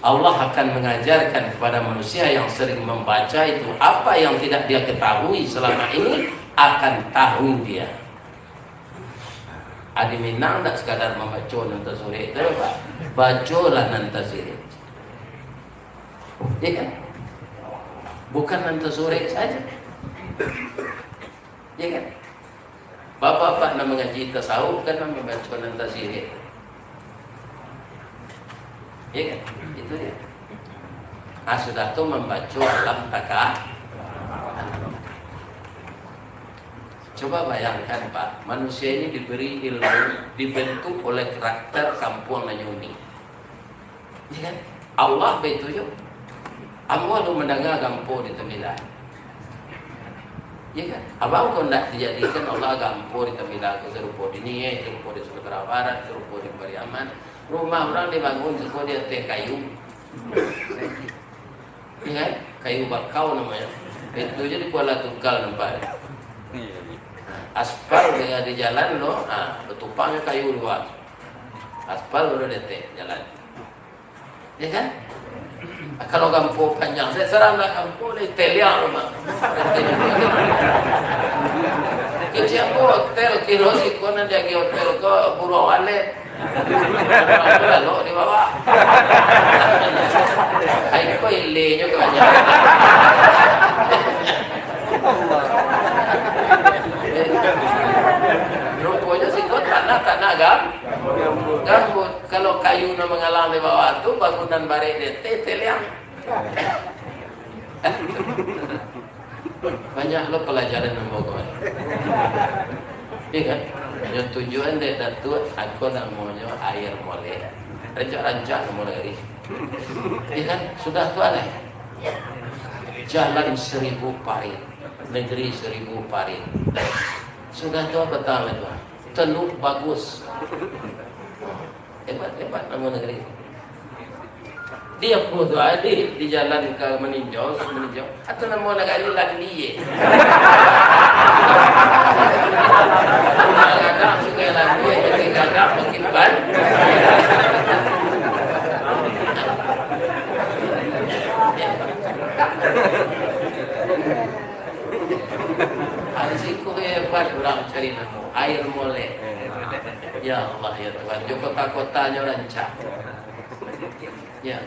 Allah akan mengajarkan kepada manusia yang sering membaca itu apa yang tidak dia ketahui selama ini akan tahu dia. Adi Minang tak sekadar membaca nanta sore itu Pak. Bacalah nanta sore. Ya kan? Bukan nanta sore saja. Ya kan? Bapak-bapak nak mengaji tasawuf kan membaca nanta sore. Ya kan? Itu dia. Nah, sudah tu membaca alam takah. Coba bayangkan Pak, manusia ini diberi ilmu, dibentuk oleh karakter kampung Nanyuni. Ya kan? Allah betul yuk. Allah lu mendengar kampung di Tembilan. Ya kan? Abang kau nak dijadikan Allah kampung di Tembilan ke serupa di Niye, serupa di Sumatera Barat, serupa di Pariaman. Rumah orang dibangun serupa di atas kayu. Ya kan? Kayu bakau namanya. Itu jadi Kuala Tunggal nampak. Aspal dengan di jalan lo, betupangnya kayu luar. Aspal udah detek jalan, ya kan? Kalau kampung panjang, saya serang nak kampung ni teliang rumah. Kecil hotel kilo si konan jadi hotel ke Burung Walet. Lalu di bawah. Ayo kau ilenya kebanyakan. Rupanya si kau tanah gambut. Kalau kayu na mengalang di bawah tu bangunan barek dete teliang. Banyak lo pelajaran nombor kau. Iya kan? Yang tujuan dia datuk aku namanya air mole. Rancak-rancak nomor lagi. Iya kan? Sudah tu aneh. Jalan 1000 parit, negeri 1000 parit. Sudah tu apa tahu itu? Teluk bagus. Hebat nama negeri. Dia pun tu ada di jalan ke meninjau. Atau nama negeri lagi dia. Kadang suka lagi, jadi kadang makin ban. Risiko hebat orang cari nama air mole. Ya Allah ya Tuhan, di kota-kotanya rancak. Ya,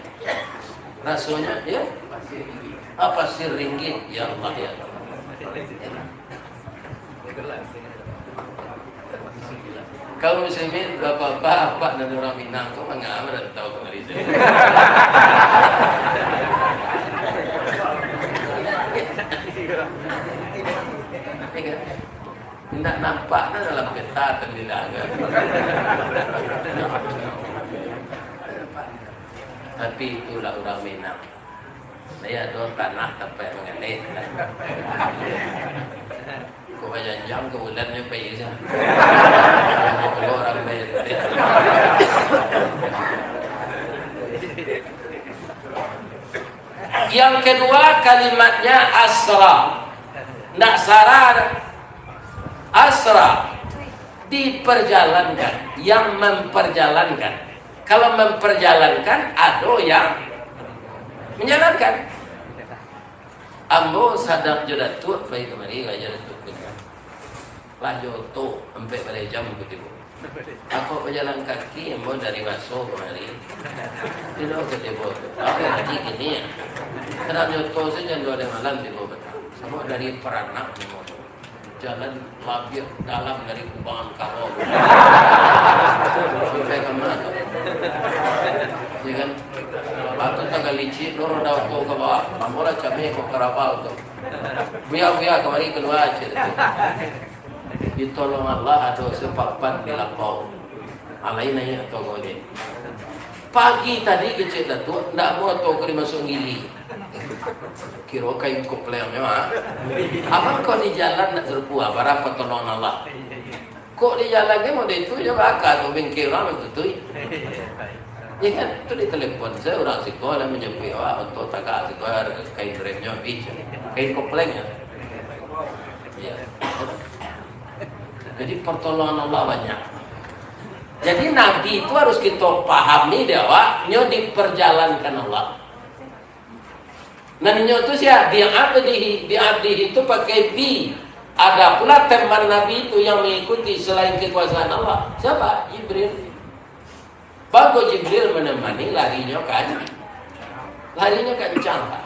rasanya ya apa sih ringgit? Ya Allah ya Tuhan. Kalau muslimin bapak-bapak dan orang Minang kau mengambil dan tahu ke Malaysia. Tidak nampaknya dalam peta Tembilan. Tapi itulah orang Minang. Saya ada tanah sampai mengelit. Kau banyak jam kemudiannya pergi saja. Kalau orang bayar. Yang kedua kalimatnya asra. Nak sarar. Asra diperjalankan, yang memperjalankan. Kalau memperjalankan, ada yang menjalankan. Ambo sadap jodoh tu, baik kemari ajar tu. Lah jodoh, sampai pada jam begitu. Aku berjalan kaki, ambo dari Masuk kemari. Tidak ketemu. Aku lagi gini ya. Sedap jodoh saja jam 2 malam di bawah. Sama dari Peranak jalan labir dalam dari Kubangan Karo sampai ke mana? Ya kan? Batu tanggal licin, dorong daun ke bawah, ambola cabai ke Karabau tu. Buya kemari keluar aja. Ditolong Allah ada sepapan di lapau. Alain aja atau kau ni. Pagi tadi kecil datuk, nak mau atau kau masuk gili. Kira kayu kopleng memang. Apa kau di jalan nak serpua? Berapa tolong Allah? Kok di jalan ni mau itu je bakal tu bengkel orang itu. Ya kan? Tu di telefon saya orang sekolah menyebut untuk tagak sekolah kain remnya bicu, kain koplengnya. Ya. Jadi pertolongan Allah banyak. Jadi Nabi itu harus kita pahami dewa, nyo diperjalankan Allah. Nah nyo itu siapa? Bi'abdihi itu pakai bi. Ada pula teman Nabi itu yang mengikuti selain kekuasaan Allah. Siapa? Jibril. Bagus Jibril menemani, larinya kan? Larinya kencang, Pak.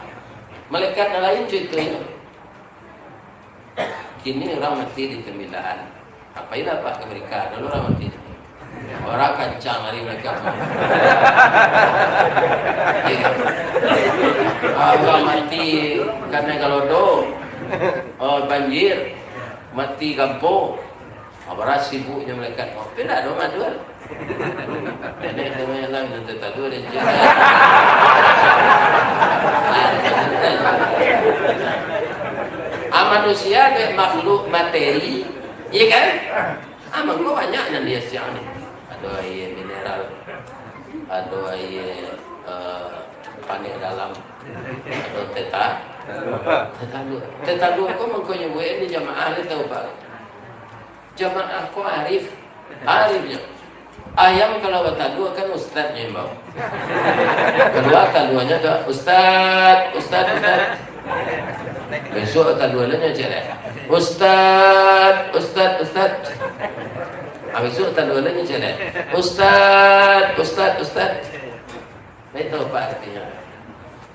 Malaikat lain contohnya. Kini orang mati di Tembilaan. Apain Pak ke mereka? Dulu orang mati. Orang kencang lari mereka. Orang mati karena galodo, banjir, mati kampung. Beras sibuknya mereka. Pindah dong aduan. Nenek namanya lang nanti tadu dan jalan. Manusia kayak makhluk materi, iya kan? Amang gua banyak yang dia siang nih. Ada air mineral, ada air panik dalam, ada teta dua kau mengkonya gue ini jamaah ni tahu pak? Jamaah kau arifnya. Ayam kalau bertadu kan ustadznya yang bawa. Kedua taduannya ke ustad. Besok taduannya cerah. Ustad. Besok taduannya cerah. Ustad. Itu apa artinya?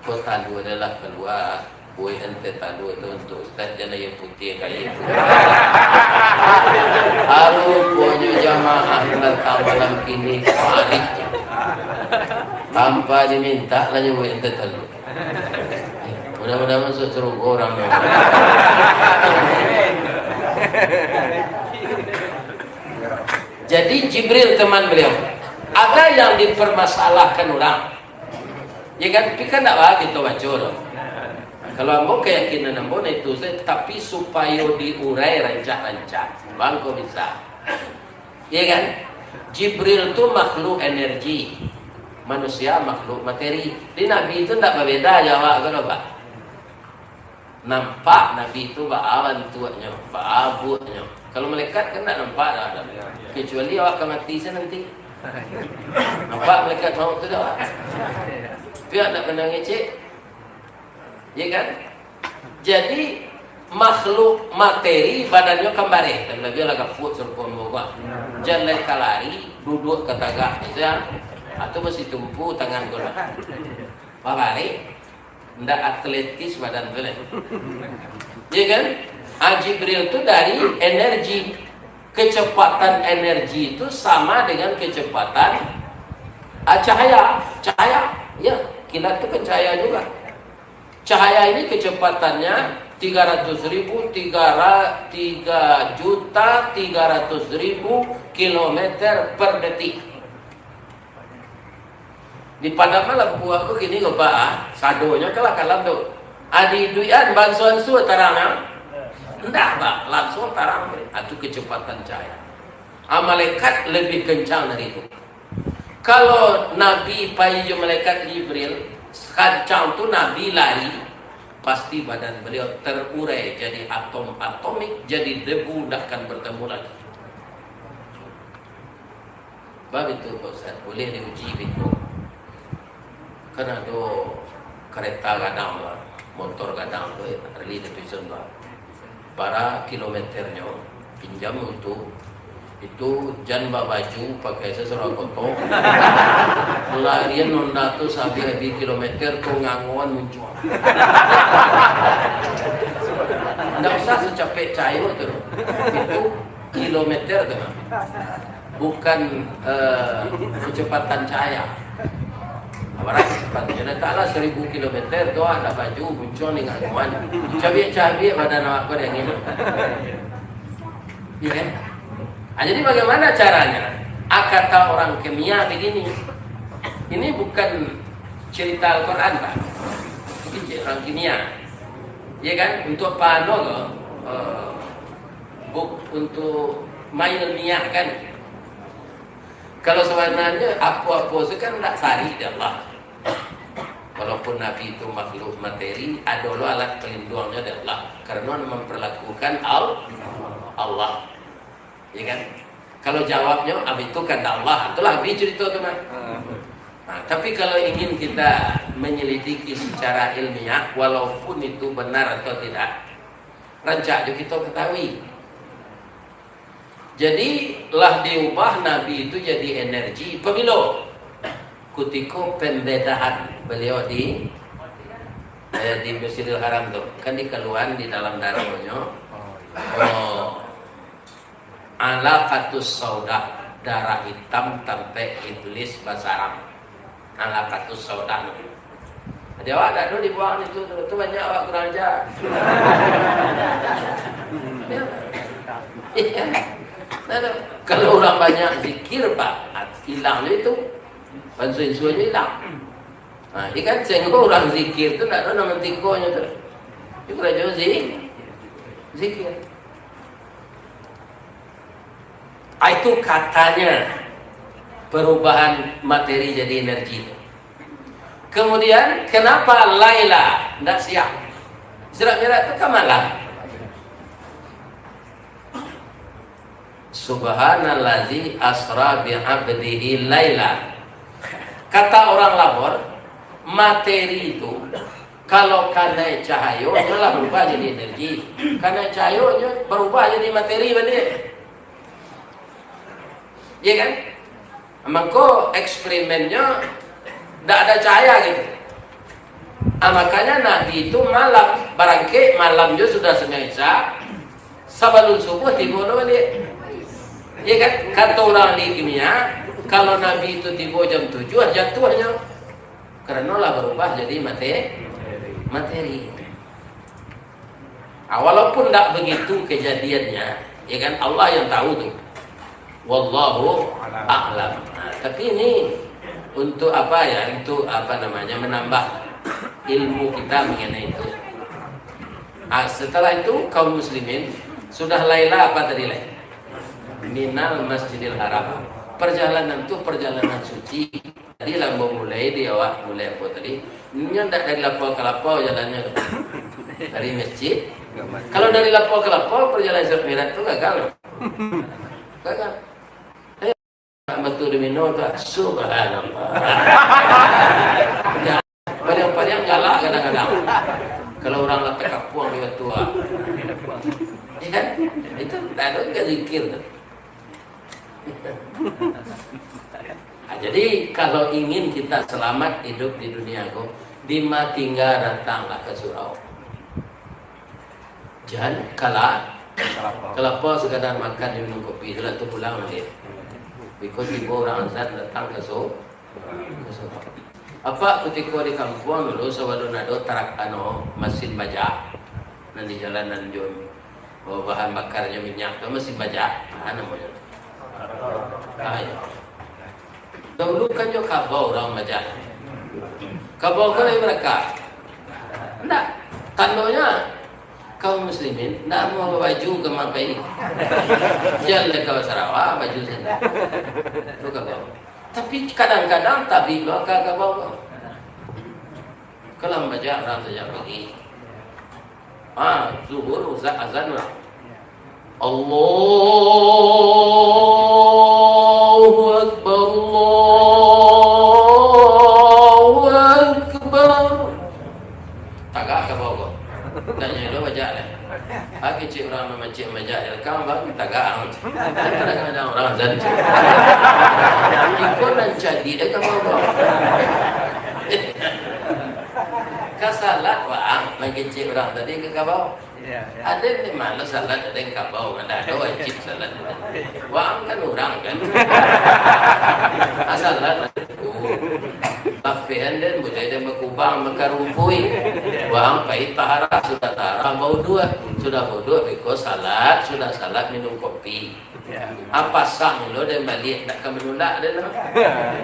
Kau tadu adalah keluar. Kue ente tadu itu untuk ustad jangan yang putih kayak itu. Rupanya jamaah datang malam kini paniknya tanpa diminta lah nyoba ente tadu. Mudah-mudahan masuk suruh orang. Jadi Jibril teman beliau. Ada yang dipermasalahkan orang. Ya kan, tapi kan tak begitu bacor. Kalau ambo keyakinan ambo itu tapi supaya diurai rancak-rancak, bangko bisa. Ya kan? Jibril itu makhluk energi, manusia makhluk materi. Di Nabi itu tidak berbeda jawab kan Pak? Nampak Nabi itu baawan tuanya, baabutnya. Kalau malaikat kan tidak nampak ada. Kecuali awak akan mati nanti. Nampak malaikat mau tu dah. Pihak nak pernah ngecek. Ya kan? Jadi makhluk materi badannya kembali dan lebih lagi kaput serpon bawa jalan kalari duduk ke tagak bisa atau masih tumpu tangan guna balik ndak atletis badan tu ya kan? Jibril itu dari energi, kecepatan energi itu sama dengan kecepatan cahaya ya kilat itu kan cahaya juga. Cahaya ini kecepatannya 300.000 kilometer per detik. Di pada malam aku gini kok Pak, sadonya kalah tuh. Adi duian bansuan su tarangnya. Enggak Pak, langsung tarang itu kecepatan cahaya. Malaikat lebih kencang dari itu. Kalau Nabi payu malaikat Jibril kencang tu Nabi lari, pasti badan beliau terurai jadi atomik, jadi debu, tidak akan bertemu lagi. Bab itu Ustaz, boleh diuji itu. Karena tu kereta gadang, motor gadang tu, early division para kilometernya pinjam untuk itu jangan baju pakai sesuatu kotor melarian nonda tu sabi kilometer tu nganguan muncul tidak usah secapek cair tu itu kilometer tu bukan kecepatan cahaya apa kecepatan taklah 1000 kilometer tu ada baju muncul ni nganguan cabai badan awak kau yang ini ya kan? Jadi bagaimana caranya? Kata orang kimia begini. Ini bukan cerita Al-Quran Pak. Ini orang kimia. Ya kan? Untuk pano untuk main ilmiah kan. Kalau sebenarnya apa-apa itu kan tidak sari di Allah. Walaupun Nabi itu makhluk materi, adalah alat pelindungnya dari Allah. Karena memperlakukan Allah. Ya kan? Kalau jawabnya itu kan Allah, itulah lebih cerita teman. Nah, tapi kalau ingin kita menyelidiki secara ilmiah, walaupun itu benar atau tidak, rancak juga kita ketahui. Jadi lah diubah Nabi itu jadi energi pemilu. Kutiko pembedahan beliau di Masjidil Haram tuh kan dikeluhan di dalam darahnya. Alaqatus sauda, darah hitam sampai iblis basarang. Alaqatus sauda. Dia ada dulu dibuang itu banyak awak kurang ajar. Iya. Kalau orang banyak zikir Pak, hilangnya itu pansuin-suinnya hilang. Nah, ini kan sehingga orang zikir itu tidak ada nama tikonya tu. Itu kerja zikir. Itu katanya perubahan materi jadi energi. Kemudian kenapa Laila tidak siang? Surat Mi'raj itu kan malam. Subhanallazi asra bi'abdihi Laila. Kata orang lapor, materi itu kalau karena cahaya malah berubah jadi energi. Karena cahaya berubah jadi materi benar. Iya kan? Maka eksperimennya tidak ada cahaya gitu. Makanya Nabi itu malam, barangke malam juga sudah sengaja sebelum subuh tiba balik. Iya kan? Kata orang di kimia, kalau Nabi itu tiba jam 7 jatuhnya karena lah berubah jadi materi. Walaupun tidak begitu kejadiannya, ya kan Allah yang tahu tuh. Wallahu a'lam. Tapi ini untuk apa ya? Untuk apa namanya? Menambah ilmu kita mengenai itu. Setelah itu kaum muslimin sudah Laila apa tadi Laila? Minal Masjidil Haram. Perjalanan itu perjalanan suci. Tadi lah mau mulai di awak mulai apa tadi? Ini tidak dari lapor ke lapor jalannya dari masjid. Kalau dari lapor ke lapor perjalanan Surat Mi'raj itu gagal. Gagal. Betul dimino tu subhanallah. Paling galak kadang-kadang. Kalau orang letak kapuang dia tua. Ya kan? Itu tak ada ke zikir tu. Jadi kalau ingin kita selamat hidup di dunia ko, Dima tinggal datanglah ke surau. Jangan kelapa sekadar makan dan minum kopi, itulah tu pulang lagi. Because ibu orang azan datang ke surau. Apa ketika di kampung dulu sebelum ada tarak mesin baja, dan di jalanan jom bahan bakarnya minyak tu mesin baja, namanya. Ya. Dahulu kan jo kabau orang baja. Kabau kan mereka. Tidak, tandanya kaum muslimin tidak mau baju ke makai ini. Jalan ke Sarawak baju sana. Itu kabau. Tapi kadang-kadang tapi lokal kabau. Kalau baca orang sejak pagi. Zuhur azan lah. Allahu Akbar, Allahu Akbar. Tagak kabau. Tanya lo baca lah. Aku cik orang macam baca rekam bang tagak. Kadang-kadang orang azan. Ikut dan jadi dah kabau. Kasalat wang lagi cik orang tadi ke kabau. Ada di mana salat ada yang kabau, ada wajib salat. Wang kan orang kan. Salat Lafihan dan budaya dan berkubang mekarumpui. Wang pahit tahara sudah tahara mau dua because salat sudah salat minum kopi. Apa sah lo dan balik tak akan menolak ada lah.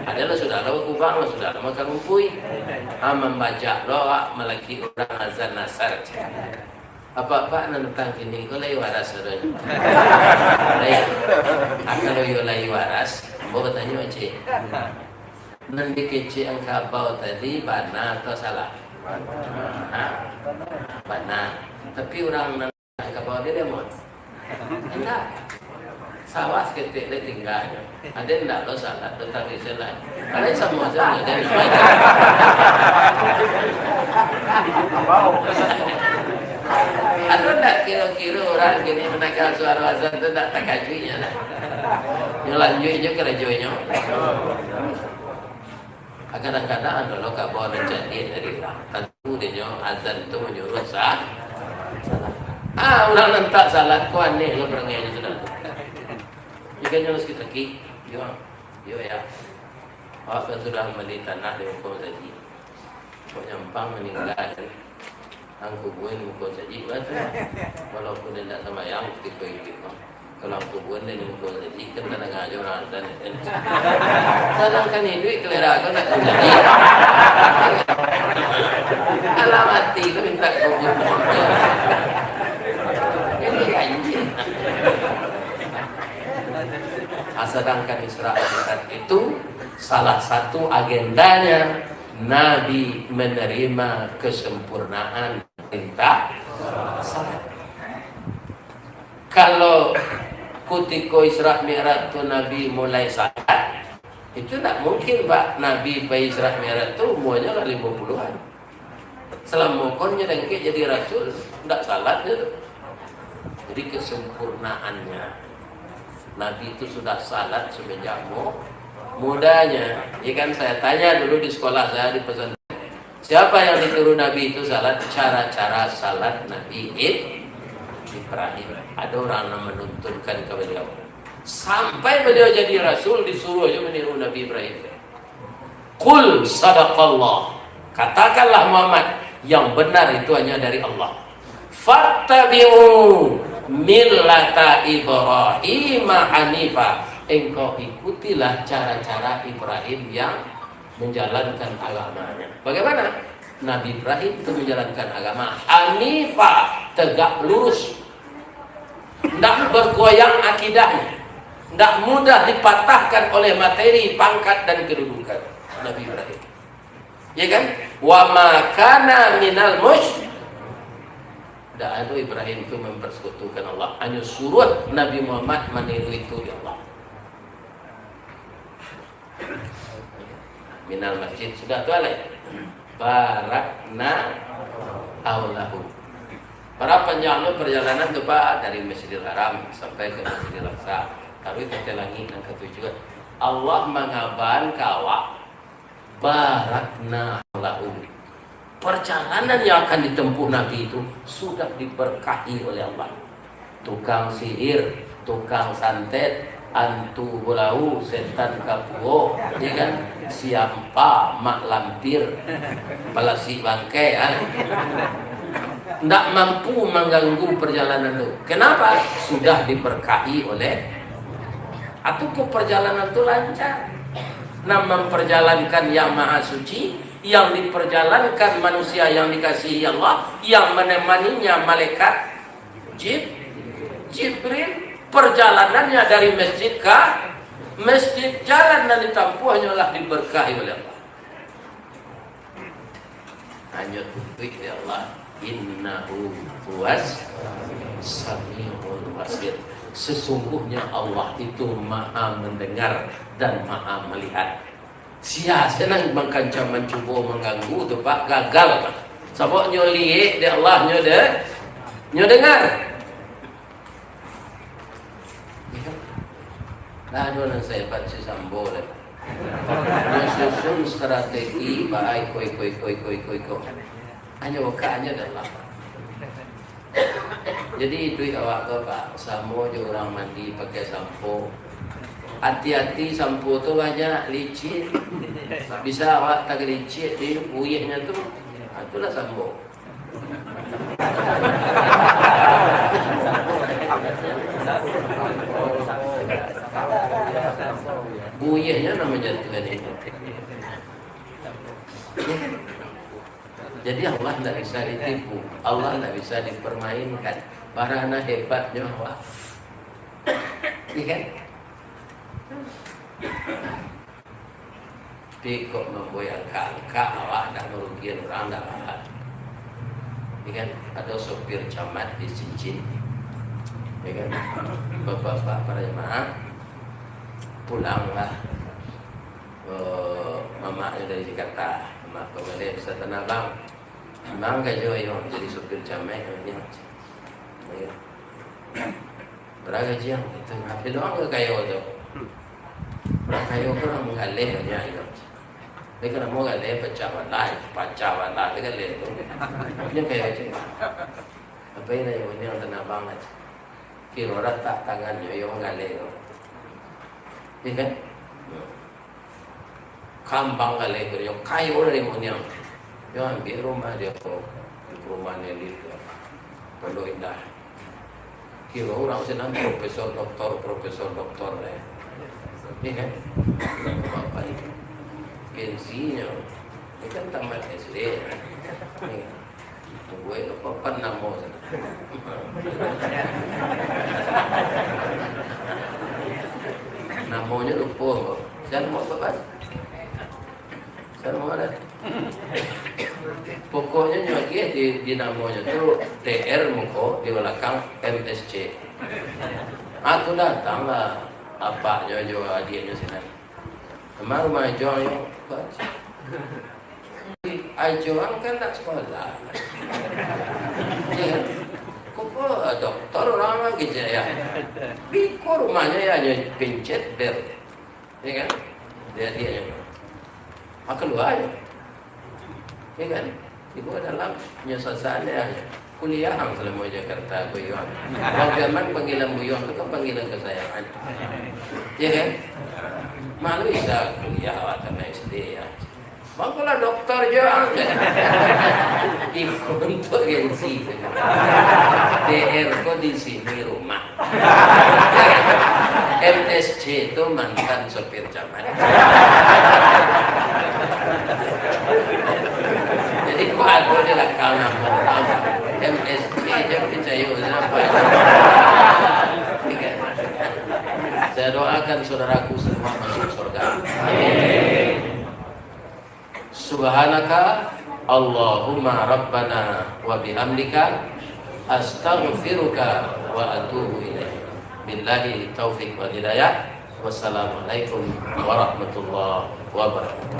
Adalah sudah lo kubang lo sudah lo mekarumpui. Membaca lo melaki orang azan nasar. Apa-apa tentang ini kau lagi waras saudara. Kalau yo lagi waras, mau bertanya cik. Nanti kecil yang kabau tadi bana atau salah? Bana. Tapi orang yang kabau dia mau? Enggak. Sawah seketik dia tinggal. Ada enggak lo salah tentang Islam? Ada semua saja dia namanya. Ada tak kira-kira orang gini menakal suara azan tu tak kajuinya lah. Nyolanjuinya kerajuinya. Kadang-kadang kalau kabar jadi dari orang, tentu dia azan tu menyuruh sah. Orang nantak salat ko aneh lo berangnya sudah. Jika nyolos kita ki, yo ya. Apa sudah beli tanah di hukum saji. Kau nyampang meninggal. Angku buin hukum saji betul. Walaupun tidak sama yang tipe itu. Kalau angku buin dan hukum saji kan kadang aja orang dan sedangkan duit kelera aku nak jadi. Alamati aku minta kubur. Sedangkan Isra Mi'raj itu salah satu agendanya Nabi menerima kesempurnaan perintah salat. Kalau ketika Isra Mi'raj itu Nabi mulai salat, itu tak mungkin Pak Nabi pada Isra Mi'raj itu umurnya 50-an. Selama konnya dengki jadi rasul, tidak salatnya tu. Jadi kesempurnaannya Nabi itu sudah salat semenjak mudanya. Ya kan saya tanya dulu di sekolah saya di pesantren. Siapa yang disuruh Nabi itu salat? Cara-cara salat Nabi Ibrahim. Ada orang yang menuntunkan ke beliau. Sampai beliau jadi rasul disuruh aja meniru Nabi Ibrahim. Qul sadaqallah. Katakanlah Muhammad, yang benar itu hanya dari Allah. Fattabi'u millata Ibrahim hanifa. Engkau ikutilah cara-cara Ibrahim yang menjalankan agamanya. Bagaimana? Nabi Ibrahim itu menjalankan agama hanifa, tegak lurus, tidak bergoyang akidahnya, tidak mudah dipatahkan oleh materi, pangkat dan kedudukan. Nabi Ibrahim, ya kan? Wa ma kana minal musyrikin. Tidak ada Ibrahim itu mempersekutukan Allah. Hanya suruh Nabi Muhammad meniru itu ya Allah. Minal masjid sudah tu alai. Barakna aulahu. Para penjalan perjalanan tu Pak dari Masjidil Haram sampai ke Masjidil Aqsa. Tapi kita lagi yang ketujuh. Allah mengaban kawak barakna aulahu. Perjalanan yang akan ditempuh Nabi itu sudah diberkahi oleh Allah. Tukang sihir, tukang santet, antu bulau, setan kapuo, ya kan? Siapa mak lampir, balasi bangkai, tidak mampu mengganggu perjalanan itu. Kenapa? Sudah diberkahi oleh. Atau ke perjalanan itu lancar. Nah, memperjalankan yang maha suci, yang diperjalankan manusia yang dikasihi Allah, yang menemaninya malaikat Jibril. Perjalanannya dari masjid ke masjid, jalan dan ditempuh hanyalah diberkahi oleh Allah. Hanya tufik ya Allah, innahu huwas samiul basir. Sesungguhnya Allah itu maha mendengar dan maha melihat. Sia senang mengkancam mencuba mengganggu tu Pak, gagal Pak. Sebab nyo lihat dia Allah nyo dengar. Nah, doon saya baca sambo lah. Susun strategi baik koi. Hanya wakanya adalah. Jadi itu awak tu Pak, sambo je orang mandi pakai sampo. Hati-hati sampo tu banyak licin. Bisa awak tak licin di uyahnya tu. Itulah sambo. Buyahnya namanya Tuhan itu. Jadi Allah tidak bisa ditipu, Allah tidak bisa dipermainkan. Para anak hebatnya Allah. Iya kan? Tapi kok memboyangkan Allah tidak merugikan orang tidak apa. Iya kan? Ada sopir camat di Cincin. Ya kan? Bapak-bapak para jemaah pulanglah mamanya dari Jakarta, mak kembali saya tanah bang Bangga juga yang jadi supir jamek yang beraga jiang itu ngapain doang ke kayu tu kayu kurang mengalih aja itu mereka nak mau galih pecah walai mereka galih tu punya kayu aja apa ini yang tanah banget kira rata tangannya yang galih tu ini kan kambang galih tu yang kayu dari mana yang ambil rumah dia tu rumahnya itu perlu indah kira orang senang profesor doktor ini kan apa itu gengsinya ini kan tamat SD ini gue apa nama sana namanya lupa saya mau apa saya mau ada pokoknya lagi di namanya tu TR muko di belakang MSC. Aku datang lah apa jo adiknya sini. Kemarin maju yang baca. Ajuan kan tak sekolah. Ya, kok dokter orang lagi ya. Di rumahnya ya hanya pencet bel, ya kan? Dia yang keluar aja. Ya kan? Ibu dalam suasana kuliah selama Jakarta Buyuan. Bagaimana panggilan Buyuan itu kan panggilan kesayangan. Ya kan? Malu bisa kuliah atau SD ya. Bang kalau dokter jangan. Ibu untuk gengsi. DR kok di sini rumah. MSC itu mantan sopir zaman. Jadi kok aku dia lah kalah MSC je percaya apa? Saya doakan saudaraku semua masuk surga. Amin. Subhanaka Allahumma Rabbana wa bihamdika astaghfiruka wa atubu ilaik. Billahi taufiq wal hidayah. Wassalamualaikum warahmatullahi wabarakatuh.